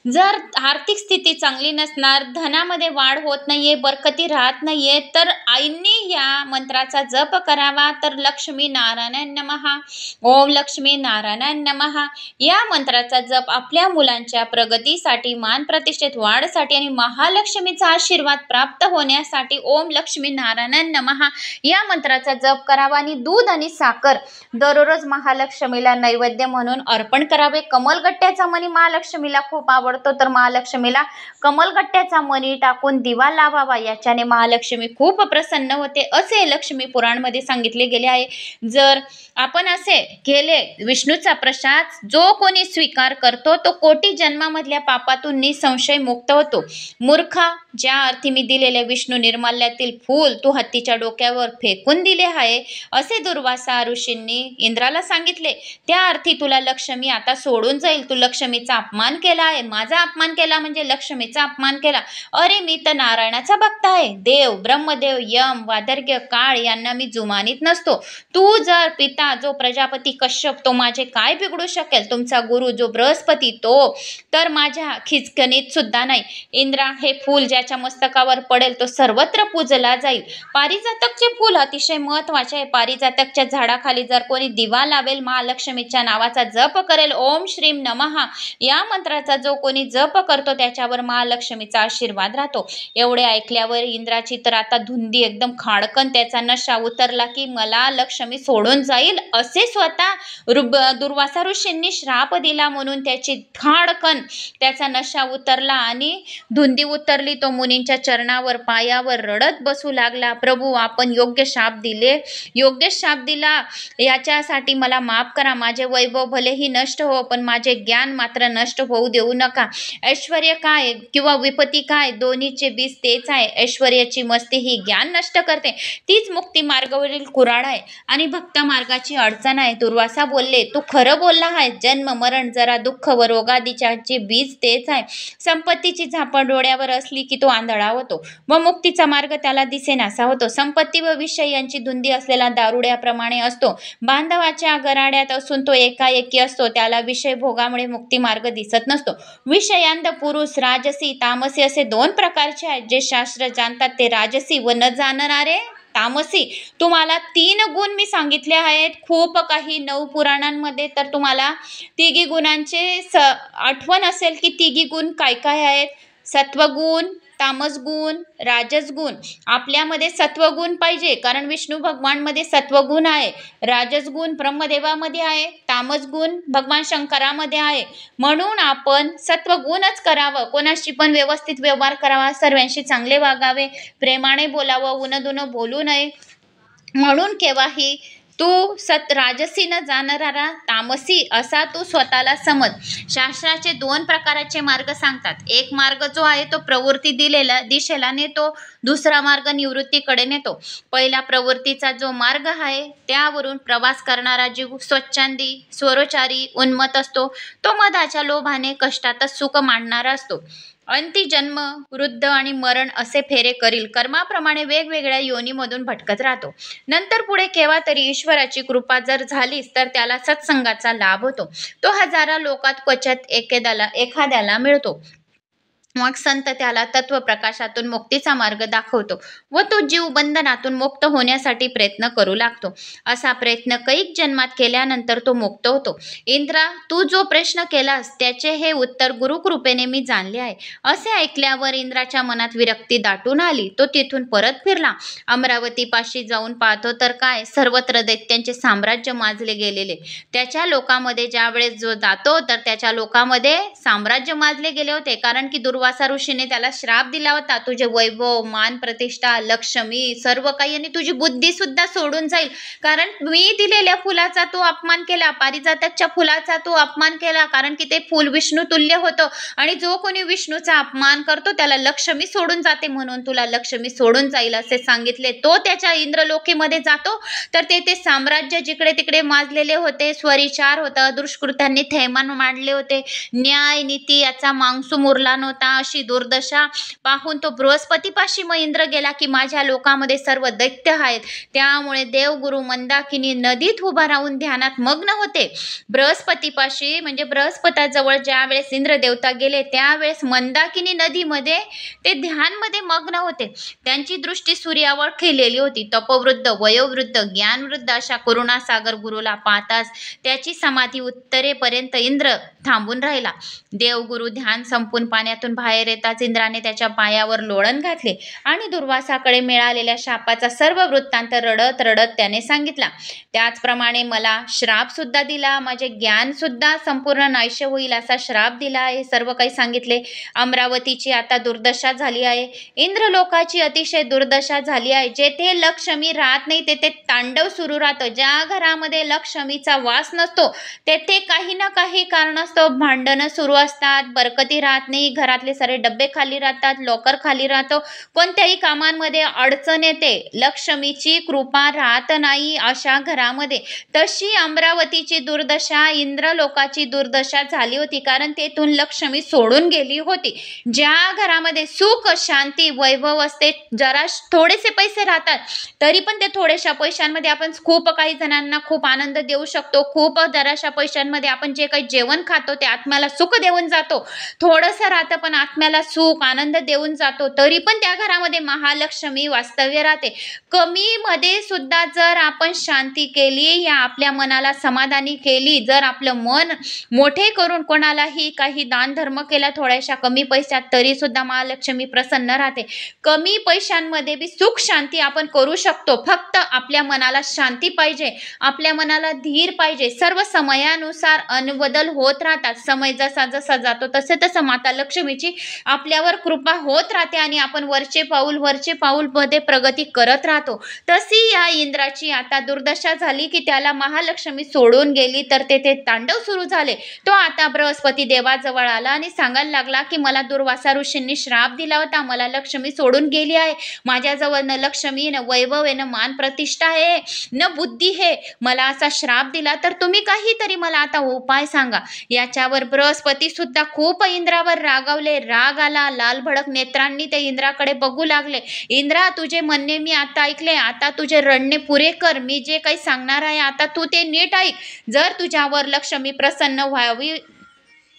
जर आर्थिक स्थिती चांगली नसणार, धनामध्ये वाढ होत नाहीये, बरकती राहत नाहीये, तर आईंनी या मंत्राचा जप करावा. तर लक्ष्मी नारायण नमः, ओम लक्ष्मी नारायण नमः या मंत्राचा जप आपल्या मुलांच्या प्रगतीसाठी, मान प्रतिष्ठेत वाढसाठी आणि महालक्ष्मीचा आशीर्वाद प्राप्त होण्यासाठी ओम लक्ष्मी नारायण नमः या मंत्राचा जप करावा आणि दूध आणि साखर दररोज महालक्ष्मीला नैवेद्य म्हणून अर्पण करावे. कमलगट्ट्याचा मणी महालक्ष्मीला खूप आवडतो. आवडतो तर महालक्ष्मीला कमलगट्ट्याचा मणी टाकून दिवा लावावा, याच्याने महालक्ष्मी खूप प्रसन्न होते, असे लक्ष्मी पुराणमध्ये सांगितले गेले आहे. जर आपण असे केले, विष्णूचा प्रसाद जो कोणी स्वीकार करतो तो कोटी जन्मामधल्या पापातून निसंशय मुक्त होतो. मूर्खा, ज्या अर्थी मी दिलेले विष्णू निर्माल्यातील फूल तू हत्तीच्या डोक्यावर फेकून दिले आहे, असे दुर्वासा ऋषींनी इंद्राला सांगितले, त्या अर्थी तुला लक्ष्मी आता सोडून जाईल. तू लक्ष्मीचा अपमान केला आहे. माझा अपमान केला म्हणजे लक्ष्मीचा अपमान केला. अरे, मी तर नारायणाचा भक्त आहे. देव, ब्रह्मदेव, यम, वादर्ग्य, काळ यांना मी जुमानीत नसतो. तू जर पिता जो प्रजापती कश्यप, तो माझे काय बिघडू शकेल? तुमचा गुरु जो बृहस्पती, तो तर माझ्या खिचकणीत सुद्धा नाही. इंद्रा, हे फूल ज्याच्या मस्तकावर पडेल तो सर्वत्र पूजला जाईल. पारिजातकचे फूल अतिशय महत्वाचे आहे. पारिजातकच्या झाडाखाली जर कोणी दिवा लावेल, महालक्ष्मीच्या नावाचा जप करेल, ओम श्रीम नमः या मंत्राचा जो कोणी जप करतो त्याच्यावर महालक्ष्मीचा आशीर्वाद राहतो. एवढे ऐकल्यावर इंद्राची तर आता धुंदी एकदम खाडकन, त्याचा नशा उतरला की मला लक्ष्मी सोडून जाईल असे स्वतः दुर्वासा ऋषींनी श्राप दिला, म्हणून त्याची खाडकन त्याचा नशा उतरला आणि धुंदी उतरली. तो मुनींच्या चरणावर पायावर रडत बसू लागला. प्रभू, आपण योग्य शाप दिला, याच्यासाठी मला माफ करा. माझे वैभव भलेही नष्ट हो, पण माझे ज्ञान मात्र नष्ट होऊ देऊ नका. ऐश्वर्य काय किंवा विपत्ती काय, दोन्हीचे बीज तेच आहे. ऐश्वर्याची मस्ती ही ज्ञान नष्ट करते, तीच मुक्ती मार्गावरील कुऱ्हाड आहे आणि भक्त मार्गाची अडचण आहे. दुर्वासा बोलले, तू खरं बोलला आहे. जन्म, मरण, जरा, दुःख व रोगादीचे बीज तेच आहे. संपत्तीची झापड डोळ्यावर असली की तो आंधळा होतो व मुक्तीचा मार्ग त्याला दिसेनासा होतो. संपत्ती व विषय यांची धुंदी असलेला दारुड्याप्रमाणे असतो. बांधवाच्या गराड्यात असून तो एकाएकी असतो, त्याला विषय भोगामुळे मुक्ती मार्ग दिसत नसतो. विषयांध पुरुष राजसी, तामसी असे दोन प्रकारचे आहेत. जे शास्त्र जाणतात ते राजसी व न जाणणारे तामसी. तुम्हाला 3 गुण मी सांगितले आहेत. खूप काही 9 पुराणांमध्ये तर तुम्हाला तिघी गुणांचे आठवण असेल की तिघी गुण काय काय आहेत. सत्वगुण, तामसगुण, राजसगुण. आपल्यामध्ये सत्वगुण पाहिजे, कारण विष्णू भगवानमध्ये सत्वगुण आहे. राजसगुण ब्रह्मदेवामध्ये आहे. तामसगुण भगवान शंकरामध्ये आहे. म्हणून आपण सत्वगुणच करावं. कोणाशी पण व्यवस्थित व्यवहार करावा, सर्वांशी चांगले वागावे, प्रेमाने बोलावं, उनदुन बोलू नये. म्हणून केव्हाही तू राजसी न जाणणारा तामसी असा तू स्वतःला समज. शास्त्राचे 2 प्रकारचे मार्ग सांगतात. एक मार्ग जो आहे तो प्रवृत्ती दिशेला नेतो, दुसरा मार्ग निवृत्तीकडे नेतो. पहिला प्रवृत्तीचा जो मार्ग आहे त्यावरून प्रवास करणारा जीव स्वच्छंदी, स्वरोचारी, उन्मत्त असतो. तो मधाच्या लोभाने कष्टातच सुख मांडणारा असतो. अंती जन्म, वृद्ध आणि मरण असे फेरे करील. कर्माप्रमाणे वेगवेगळ्या योनीमधून भटकत राहतो. नंतर पुढे केव्हा तरी ईश्वराची कृपा जर झालीच तर त्याला सत्संगाचा लाभ होतो. तो हजारो लोकात क्वचित एखाद्याला मिळतो. मग संत त्याला तत्वप्रकाशातून मुक्तीचा मार्ग दाखवतो व तो जीव बंधनातून मुक्त होण्यासाठी प्रयत्न करू लागतो. असा प्रयत्न कैक जन्मात केल्यानंतर तो मुक्त होतो. इंद्रा, तू जो प्रश्न केलास त्याचे हे उत्तर गुरुकृपेने मी जाणले आहे. असे ऐकल्यावर इंद्राच्या मनात विरक्ती दाटून आली. तो तिथून परत फिरला. अमरावतीपाशी जाऊन पाहतो तर काय, सर्वत्र दैत्यांचे साम्राज्य माजले गेलेले. त्याच्या लोकांमध्ये ज्यावेळेस जो जातो तर त्याच्या लोकांमध्ये साम्राज्य माजले गेले होते, कारण की दुर्वासा ऋषीने त्याला श्राप दिला होता. तुझे वैभव, मान, प्रतिष्ठा, लक्ष्मी सर्व काही आणि तुझी बुद्धी सुद्धा सोडून जाईल, कारण मी दिलेल्या फुलाचा तू अपमान केला. पारिजातकच्या फुलाचा तू अपमान केला, कारण की ते फूल विष्णू तुल्य होतं आणि जो कोणी विष्णूचा अपमान करतो त्याला लक्ष्मी सोडून जाते, म्हणून तुला लक्ष्मी सोडून जाईल असे सांगितले. तो त्याच्या इंद्रलोकीमध्ये जातो तर ते साम्राज्य जिकडे तिकडे माजलेले होते. स्वरिचार होता, दुष्कृत्यांनी थैमान मांडले होते, न्याय नीती याचा मांसू मुरला नव्हता. अशी दुर्दशा पाहून तो बृहस्पतीपाशी मग इंद्र गेला की माझ्या लोकांमध्ये सर्व दैत्य आहेत. त्यामुळे देवगुरु मंदाकिनी नदीत उभा राहून ध्यानात मग्न होते. बृहस्पतीपाशी म्हणजे बृहस्पतीजवळ ज्या वेळेस इंद्र देवता गेले त्यावेळेस मंदाकिनी नदीमध्ये ते ध्यानमध्ये मग्न होते. त्यांची दृष्टी सूर्यावर खिळलेली होती. तपवृद्ध, वयोवृद्ध, ज्ञानवृद्ध अशा करुणासागर गुरुला पाहताच त्याची समाधी उत्तरेपर्यंत इंद्र थांबून राहिला. देवगुरु ध्यान संपून पाण्यातून बाहेर येताच इंद्राने त्याच्या पायावर लोळण घातले आणि दुर्वासाकडे मिळालेल्या शापाचा सर्व वृत्तांत रडत रडत त्याने सांगितला. त्याचप्रमाणे मला श्राप सुद्धा दिला, माझे ज्ञान सुद्धा संपूर्ण नाहीसे होईल असा श्राप दिला, हे सर्व काही सांगितले. अमरावतीची आता दुर्दशा झाली आहे, इंद्रलोकाची अतिशय दुर्दशा झाली आहे. जेथे लक्ष्मी राहत नाही तेथे तांडव सुरू राहतं. ज्या घरामध्ये लक्ष्मीचा वास नसतो तेथे काही ना काही कारणास्तव भांडणं सुरू असतात, बरकती राहत नाही, घरातले सारे डब्बे खाली राहतात, लॉकर खाली राहतो, कोणत्याही कामांमध्ये अडचण येते, लक्ष्मीची कृपा राहत नाही अशा घरामध्ये. तशी अमरावतीची दुर्दशा, इंद्रलोकाची दुर्दशा झाली होती, कारण तेथून लक्ष्मी सोडून गेली होती. ज्या घरामध्ये सुख शांती वैभव असते, जरा थोडेसे पैसे राहतात तरी पण ते थोड्याशा पैशांमध्ये आपण खूप काही जणांना खूप आनंद देऊ शकतो, खूप जराशा पैशांमध्ये आपण जे काही जेवण खातो ते आत्म्याला सुख देऊन जातो. थोडंसं राहतं पण आत्म्याला सुख आनंद देऊन जातो, तरी पण त्या घरामध्ये महालक्ष्मी वास्तव्य राहते. कमी मध्ये सुद्धा जर आपण शांती केली, या आपल्या मनाला समाधानी केली, जर आपलं मन मोठे करून कोणालाही काही दान धर्म केला थोड्याशा कमी पैशात, तरी सुद्धा महालक्ष्मी प्रसन्न राहते. कमी पैशांमध्ये बी सुख शांती आपण करू शकतो, फक्त आपल्या मनाला शांती पाहिजे, आपल्या मनाला धीर पाहिजे. सर्व समयानुसार अनबदल होत राहतात, समय जसा जसा जातो तसे तसं माता लक्ष्मीची आपल्यावर कृपा होत राहते आणि आपण वरचे पाऊल मध्ये प्रगती करत राहतो. तशी या इंद्राची आता दुर्दशा झाली की त्याला महालक्ष्मी सोडून गेली, तर तेथे तांडव सुरू झाले. तो आता बृहस्पती देवाजवळ आला आणि सांगायला लागला की मला दुर्वासा ऋषींनी श्राप दिला होता, मला लक्ष्मी सोडून गेली आहे, माझ्याजवळ न लक्ष्मी न वैभव आहे, न मान प्रतिष्ठा आहे, न बुद्धी आहे, मला असा श्राप दिला, तर तुम्ही काहीतरी मला आता उपाय सांगा. याच्यावर बृहस्पती सुद्धा खूप इंद्रावर रागावले. राग आला, लाल भडक नेत्रांनी ते इंद्राकडे बघू लागले. इंद्रा, तुझे म्हणणे मी आता ऐकले, आता तुझे रडणे पुरे कर, मी जे काही सांगणार आहे आता तू ते नीट ऐक. जर तुझ्यावर लक्ष्मी प्रसन्न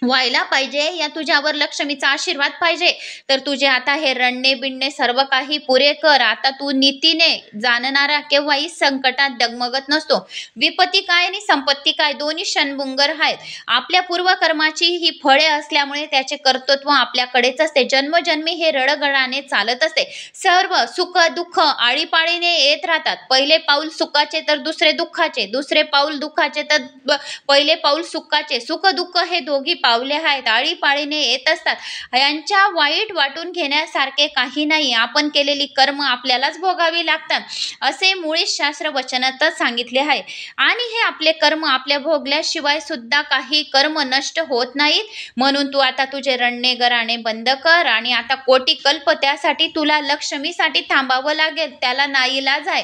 व्हायला पाहिजे, या तुझ्यावर लक्ष्मीचा आशीर्वाद पाहिजे, तर तुझे आता हे रडणे बिडणे सर्व काही पुरे कर. आता तू नीतीने जाणणारा केव्हाही संकटात डगमगत नसतो. विपत्ती काय आणि संपत्ती काय दोन्ही क्षणभंगुर आहेत. आपल्या पूर्वकर्माची ही फळे असल्यामुळे त्याचे कर्तृत्व आपल्याकडेच असते. जन्मजन्मी हे रडगडाने चालत असते. सर्व सुख दुःख आळीपाळीने येत राहतात. पहिले पाऊल सुखाचे तर दुसरे दुःखाचे, दुसरे पाऊल दुःखाचे तर पहिले पाऊल सुखाचे. सुख दुःख हे दोघी पावले आहेत, आळीपाळीने येत असतात. यांच्या वाईट वाटून घेण्यासारखे काही नाही. आपण केलेली कर्म आपल्यालाच भोगावी लागतात असे मुळी शास्त्र वचनातच सांगितले आहे. आणि हे आपले कर्म आपल्या भोगल्याशिवाय सुद्धा काही कर्म नष्ट होत नाहीत. म्हणून तू आता तुझे रडणे गराणे बंद कर आणि आता कोटी कल्प त्यासाठी तुला लक्ष्मीसाठी थांबावं लागेल, त्याला नाईलाज आहे.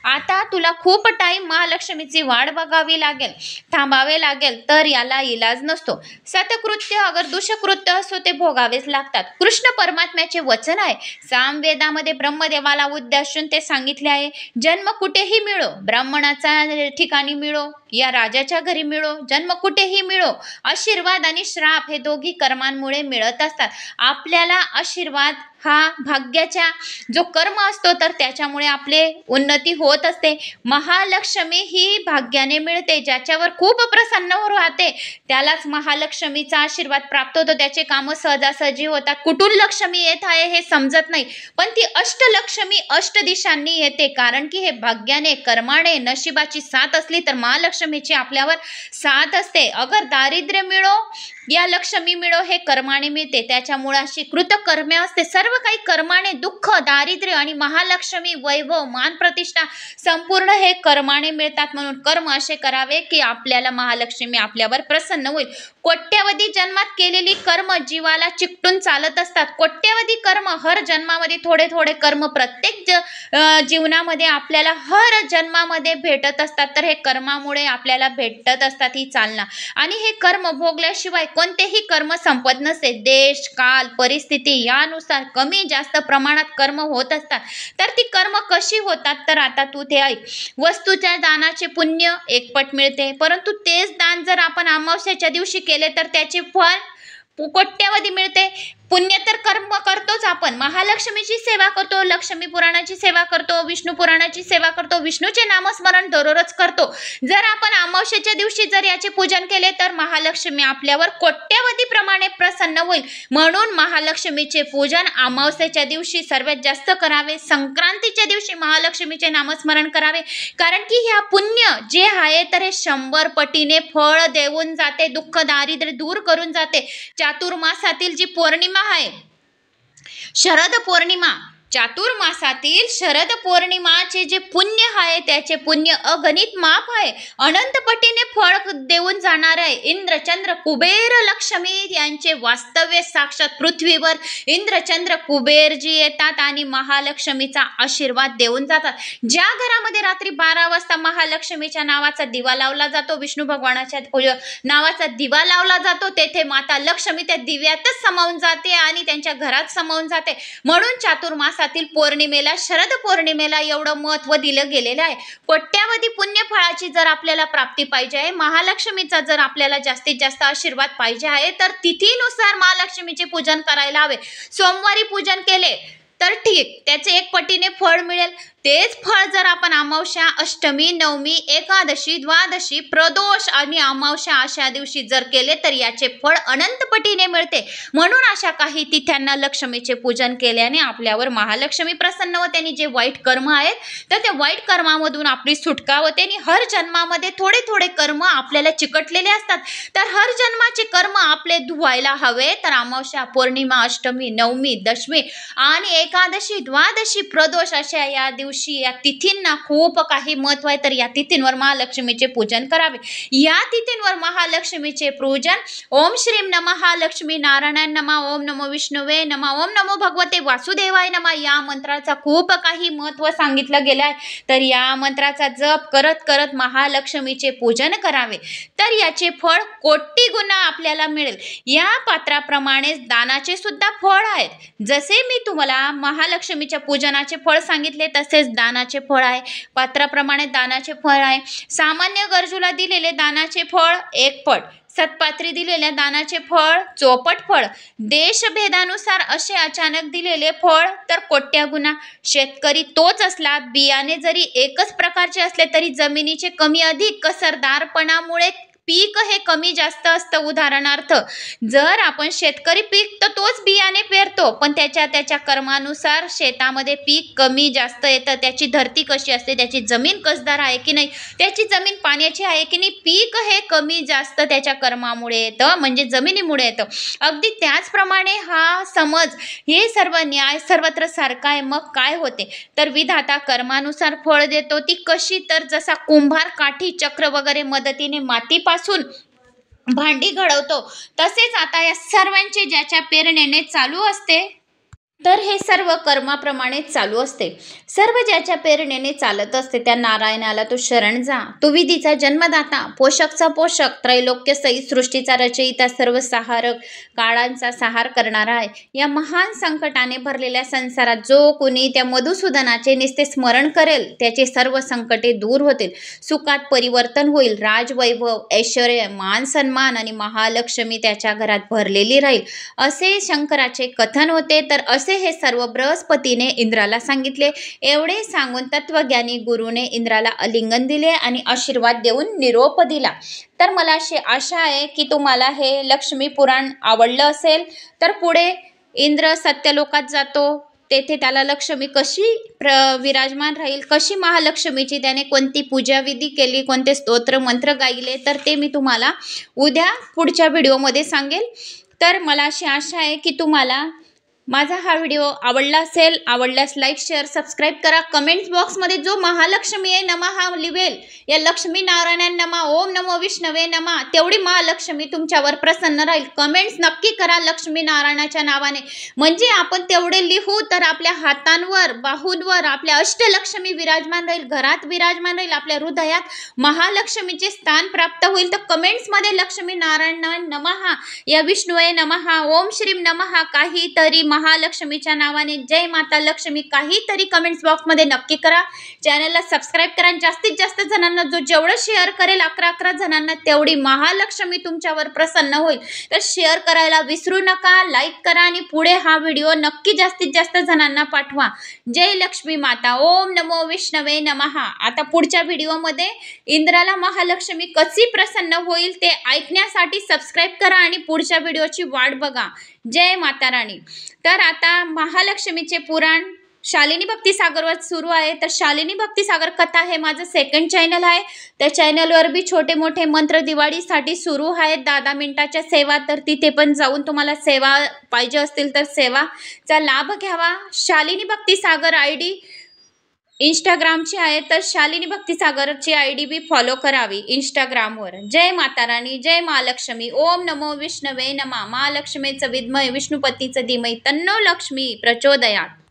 आता तुला खूप टाइम महालक्ष्मीची वाट बघावी लागेल, थांबावे लागेल, तर याला इलाज नसतो. सतकृत्य अगर दुष्कृत्य असो ते भोगावेच लागतात. कृष्ण परमात्म्याचे वचन आहे. सामवेदामध्ये ब्रह्मदेवाला उद्देशून ते सांगितले आहे. जन्म कुठेही मिळो, ब्राह्मणाचा ठिकाणी मिळो या राजाच्या घरी मिळो, जन्म कुठेही मिळो, आशीर्वाद आणि श्राप हे दोघी कर्मांमुळे मिळत असतात. आपल्याला आशीर्वाद हा भाग्याचा जो कर्म असतो तर त्याच्यामुळे आपले उन्नती होत असते. महालक्ष्मी ही भाग्याने मिळते. ज्याच्यावर खूप प्रसन्न राहते त्यालाच महालक्ष्मीचा आशीर्वाद प्राप्त होतो. त्याचे कामं सहजासहजी होतात. कुठून लक्ष्मी येत आहे हे समजत नाही, पण ती अष्टलक्ष्मी अष्ट दिशांनी येते, कारण की हे भाग्याने कर्माने नशिबाची साथ असली तर महालक्ष्मीची आपल्यावर साथ असते. अगर दारिद्र्य मिळो या लक्ष्मी मिळो हे कर्माने मिळते. त्याच्यामुळे अशी कृतकर्मे असते. सर्व काही कर्माने, दुःख दारिद्र्य आणि महालक्ष्मी वैभव मान प्रतिष्ठा संपूर्ण हे कर्माने मिळतात. म्हणून कर्म असे करावे की आपल्याला महालक्ष्मी आपल्यावर प्रसन्न होईल. कोट्यवधी जन्मात केलेली कर्म जीवाला चिकटून चालत असतात. कोट्यवधी कर्म हर जन्मामध्ये थोडे थोडे कर्म प्रत्येक जीवनामध्ये आपल्याला हर जन्मामध्ये भेटत असतात. तर हे कर्मामुळे आपल्याला भेटत असतात ही चालना. आणि हे कर्म भोगल्याशिवाय कोणतेही कर्म संपत नसते. देश काल परिस्थिती यानुसार कमी जास्त प्रमाणात कर्म होत असतात. तर ती कर्म कशी होतात तर आता तू ते ऐक. वस्तूच्या दानाचे पुण्य एकपट मिळते, परंतु तेच दान जर आपण अमावस्येच्या दिवशी केले तर त्याचे फळ कोट्यवधी मिळते. पुण्य तर कर्म करतोच रोज आपण महालक्ष्मीची सेवा करतो, लक्ष्मी पुराणाची सेवा करतो, विष्णू पुराणाची सेवा करतो, विष्णूचे नामस्मरण दररोज करतो. जर आपण अमावस्येच्या दिवशी जर याचे पूजन केले तर महालक्ष्मी आपल्यावर कोट्यावधी प्रमाणे प्रसन्न होईल. म्हणून महालक्ष्मीचे पूजन अमावस्येच्या दिवशी सर्वात जास्त करावे. संक्रांतीच्या दिवशी महालक्ष्मीचे नामस्मरण करावे, कारण की ह्या पुण्य जे आहे तर हे 100 पटीने फळ देऊन जाते, दुःख दारिद्र्य दूर करून जाते. चातुर्मासातील जी पौर्णिमा आहे, शरद पौर्णिमा, चातुर्मासातील शरद पौर्णिमाचे जे पुण्य आहे त्याचे पुण्य अगणित माप आहे, अनंत पटीने फळ देऊन जाणार आहे. इंद्र चंद्र कुबेर लक्ष्मी यांचे वास्तव्य साक्षात पृथ्वीवर इंद्रचंद्र कुबेरजी येतात आणि महालक्ष्मीचा आशीर्वाद देऊन जातात. ज्या घरामध्ये रात्री 12 वाजता महालक्ष्मीच्या नावाचा दिवा लावला जातो, विष्णू भगवानाच्या नावाचा दिवा लावला जातो, तेथे माता लक्ष्मी त्या दिव्यातच समावून जाते आणि त्यांच्या घरात समावून जाते. म्हणून चातुर्मास पौर्णिमेला, शरद पौर्णिमेला एवढं महत्व दिलं गेलेलं आहे. कोट्यावधी पुण्य फळाची जर आपल्याला प्राप्ती पाहिजे आहे, महालक्ष्मीचा जर आपल्याला जास्तीत जास्त आशीर्वाद पाहिजे आहे तर तिथीनुसार महालक्ष्मीचे पूजन करायला हवे. सोमवारी पूजन केले तर ठीक, त्याचे 1 पटीने फळ मिळेल. तेच फळ जर आपण अमावस्या, अष्टमी, नवमी, एकादशी, द्वादशी, प्रदोष आणि अमावस्या अशा दिवशी जर केले तर याचे फळ अनंत पटीने मिळते. म्हणून अशा काही तिथ्यांना लक्ष्मीचे पूजन केल्याने आपल्यावर महालक्ष्मी प्रसन्न होते आणि जे वाईट कर्म आहेत तर त्या वाईट कर्मामधून आपली सुटका होते. आणि हर जन्मामध्ये थोडे थोडे कर्म आपल्याला चिकटलेले असतात, तर हर जन्माचे कर्म आपले धुवायला हवे. तर अमावस्या, पौर्णिमा, अष्टमी, नवमी, दशमी आणि एकादशी, द्वादशी, प्रदोष अशा या दिवशी, या तिथींना खूप काही महत्व आहे. तर या तिथींवर महालक्ष्मीचे पूजन करावे. या तिथींवर महालक्ष्मीचे पूजन ओम श्रीम नमः लक्ष्मी नारायण नमः, ओम नमो विष्णुवे नमः, ओम नमो भगवते वासुदेवाय नमः या मंत्राचा खूप काही महत्व सांगितलं गेलं आहे. तर या मंत्राचा जप करत करत महालक्ष्मीचे पूजन करावे, तर याचे फळ कोटी गुणा आपल्याला मिळेल. या पात्राप्रमाणे दानाचे सुद्धा फळ आहेत. जसे मी तुम्हाला महालक्ष्मीच्या पूजनाचे फळ सांगितले तसेच दानाचे फळ आहे. पात्राप्रमाणे दानाचे फळ आहे. सामान्य गरजूला दिलेले दानाचे फळ 1 पट, सत्पात्री दिलेल्या दानाचे फळ 64 फळ, देशभेदानुसार असे अचानक दिलेले फळ तर कोट्या गुणा. शेतकरी तोच असला, बियाणे जरी एकच प्रकारचे असले तरी जमिनीचे कमी अधिक कसरदारपणामुळे पीक हे कमी जास्त असतं. उदाहरणार्थ, जर आपण शेतकरी पीक तर तोच बियाणे पेरतो, पण त्याच्या कर्मानुसार शेतामध्ये पीक कमी जास्त येतं. त्याची धरती कशी असते, त्याची जमीन कसदार आहे की नाही, त्याची जमीन पाण्याची आहे की नाही, पीक हे कमी जास्त त्याच्या कर्मामुळे येतं, म्हणजे जमिनीमुळे येतं. अगदी त्याचप्रमाणे हा समज, हे सर्व न्याय सर्वत्र सारखा आहे. मग काय होते तर विधाता कर्मानुसार फळ देतो. ती कशी तर जसा कुंभार काठी, चक्र वगैरे मदतीने मातीपासून भांडी घडवतो, तसेच आता या सर्वांचे ज्याच्या प्रेरणेने चालू असते, तर हे सर्व कर्माप्रमाणे चालू असते. सर्व ज्याच्या प्रेरणेने चालत असते त्या नारायणाला तू शरण जा. तो विधीचा जन्मदाता, पोषकचा पोषक, त्रैलोक्य सहित सृष्टीचा रचयिता, सर्व सहारक, काळांचा सहार करणारा आहे. या महान संकटाने भरलेल्या संसारात जो कोणी त्या मधुसूदनाचे निस्ते स्मरण करेल त्याचे सर्व संकटे दूर होतील, सुखात परिवर्तन होईल, राजवैभव, ऐश्वर्य, मान सन्मान आणि महालक्ष्मी त्याच्या घरात भरलेली राहील, असे शंकराचे कथन होते. तर असे हे सर्व बृहस्पतीने इंद्राला सांगितले. एवढे सांगून तत्वज्ञानी गुरुने इंद्राला आलिंगन दिले आणि आशीर्वाद देऊन निरोप दिला. तर मला अशी आशा आहे की तुम्हाला हे लक्ष्मी पुराण आवडलं असेल. तर पुढे इंद्र सत्यलोकात जातो, तेथे त्याला लक्ष्मी कशी विराजमान राहील, कशी महालक्ष्मीची त्याने कोणती पूजाविधी केली, कोणते स्तोत्र मंत्र गायले, तर ते मी तुम्हाला उद्या पुढच्या व्हिडिओमध्ये सांगेल. तर मला अशी आशा आहे की तुम्हाला माझा हा व्हिडिओ आवडला असेल. आवडल्यास लाईक, शेअर, सबस्क्राईब करा. कमेंट्स बॉक्समध्ये जो महालक्ष्मी नमः हा लिवेल, या लक्ष्मी नारायण नमः, ओम नमो विष्णवे नमः, तेवढी महालक्ष्मी तुमच्यावर प्रसन्न राहील. कमेंट्स नक्की करा लक्ष्मी नारायणाच्या नावाने, म्हणजे आपण तेवढे लिहू तर आपल्या हातांवर, बाहूंवर आपल्या अष्टलक्ष्मी विराजमान राहील, घरात विराजमान राहील, आपल्या हृदयात महालक्ष्मीचे स्थान प्राप्त होईल. तर कमेंट्समध्ये लक्ष्मी नारायण नमः, या विष्णुवे नमः, ओम श्रीम नमः काहीतरी महालक्ष्मीच्या नावाने जय माता लक्ष्मी काहीतरी कमेंट्स बॉक्समध्ये नक्की करा. चॅनलला सबस्क्राईब करा. जास्तीत जास्त जणांना जेवढं शेअर करेल 11 जणांना तेवढी महालक्ष्मी तुमच्यावर प्रसन्न होईल. तर शेअर करायला विसरू नका, लाईक करा आणि पुढे हा व्हिडिओ नक्की जास्तीत जास्त जणांना पाठवा. जय लक्ष्मी माता. ओम नमो विष्णवे नमः. आता पुढच्या व्हिडिओमध्ये इंद्राला महालक्ष्मी कशी प्रसन्न होईल ते ऐकण्यासाठी सबस्क्राईब करा आणि पुढच्या व्हिडिओची वाट बघा. जय माता राणी. तर आता महालक्ष्मीचे पुराण शालिनी भक्तिसागरवर सुरू आहे. तर शालिनी भक्तिसागर कथा हे माझं सेकंड चॅनल आहे. त्या चॅनलवर बी छोटे मोठे मंत्र दिवाळीसाठी सुरू आहेत. 10 मिनिटाच्या सेवा, तर तिथे पण जाऊन तुम्हाला सेवा पाहिजे असतील तर सेवाचा लाभ घ्यावा. शालिनी भक्तिसागर ID इंस्टाग्रामची आहे, तर शालिनी भक्तिसागरची ID बी फॉलो करावी इंस्टाग्रामवर. जय माता राणी. जय महालक्ष्मी. ओम नमो विष्णवे नमः. महालक्ष्मीचं विद्मय विष्णुपतीचं धीमहि तन्नो लक्ष्मी प्रचोदयात्.